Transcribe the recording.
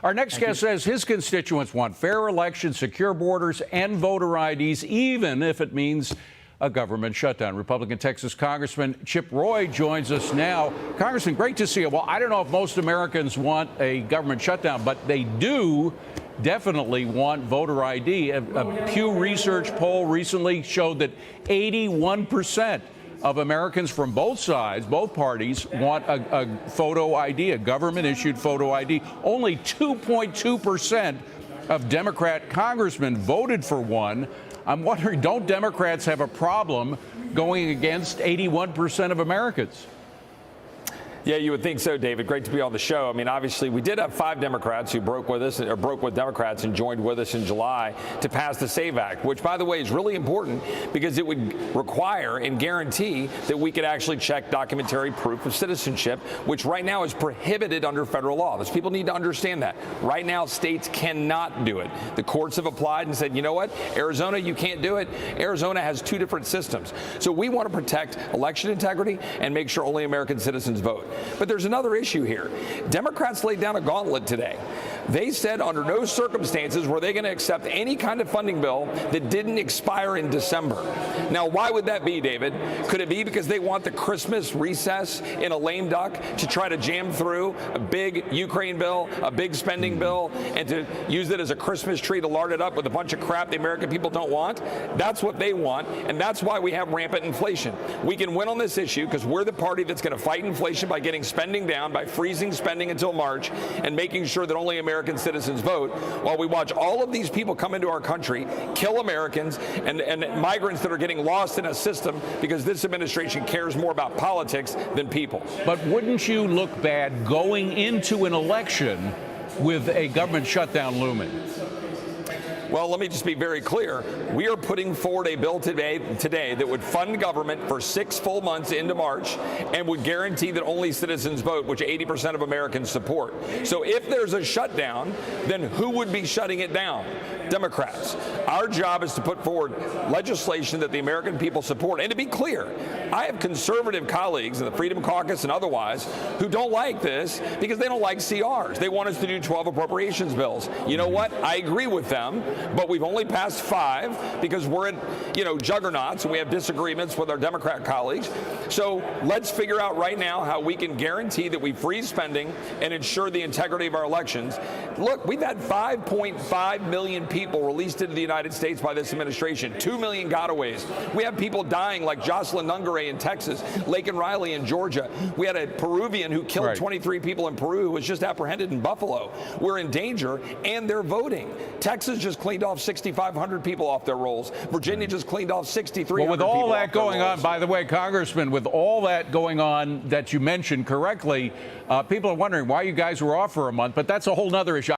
Our next guest says his constituents want fair elections, secure borders, and voter IDs, even if it means a government shutdown. Republican Texas Congressman Chip Roy joins us now. Congressman, great to see you. Well, I don't know if most Americans want a government shutdown, but they do definitely want voter ID. A Pew Research poll recently showed that 81% of Americans from both sides, both parties, want a photo ID, a government-issued photo ID. Only 2.2% of Democrat congressmen voted for one. I'm wondering, don't Democrats have a problem going against 81% of Americans? Yeah, you would think so, David. Great to be on the show. I mean, obviously, we did have 5 Democrats who broke with us, or broke with Democrats and joined with us in July to pass the SAVE Act, which, by the way, is really important because it would require and guarantee that we could actually check documentary proof of citizenship, which right now is prohibited under federal law. Those people need to understand that. Right now, states cannot do it. The courts have applied and said, you know what, Arizona, you can't do it. Arizona has 2 different systems. So we want to protect election integrity and make sure only American citizens vote. But there's another issue here. Democrats laid down a gauntlet today. They said under no circumstances were they going to accept any kind of funding bill that didn't expire in December. Now, why would that be, David? Could it be because they want the Christmas recess in a lame duck to try to jam through a big Ukraine bill, a big spending bill, and to use it as a Christmas tree to lard it up with a bunch of crap the American people don't want? That's what they want, and that's why we have rampant inflation. We can win on this issue because we're the party that's going to fight inflation by getting spending down, by freezing spending until March and making sure that only American citizens vote, while we watch all of these people come into our country, kill Americans and migrants that are getting lost in a system because this administration cares more about politics than people. But wouldn't you look bad going into an election with a government shutdown looming? Well, let me just be very clear. We are putting forward a bill today that would fund government for 6 full months into March and would guarantee that only citizens vote, which 80% of Americans support. So if there's a shutdown, then who would be shutting it down? Democrats. Our job is to put forward legislation that the American people support. And to be clear, I have conservative colleagues in the Freedom Caucus and otherwise who don't like this because they don't like CRs. They want us to do 12 appropriations bills. You know what? I agree with them, but we've only passed 5 because we're in, juggernauts and we have disagreements with our Democrat colleagues. So let's figure out right now how we can guarantee that we freeze spending and ensure the integrity of our elections. Look, we've had 5.5 million people released into the United States by this administration, 2 million gotaways. We have people dying like Jocelyn Nungare in Texas, Laken Riley in Georgia. We had a Peruvian who killed 23 people in Peru who was just apprehended in Buffalo. We're in danger, and they're voting. Texas just cleaned off 6,500 people off their rolls. Virginia just cleaned off 6,300 people. Well, with all that going on, by the way, Congressman, with all that going on that you mentioned correctly, people are wondering why you guys were off for a month, but that's a whole nother issue.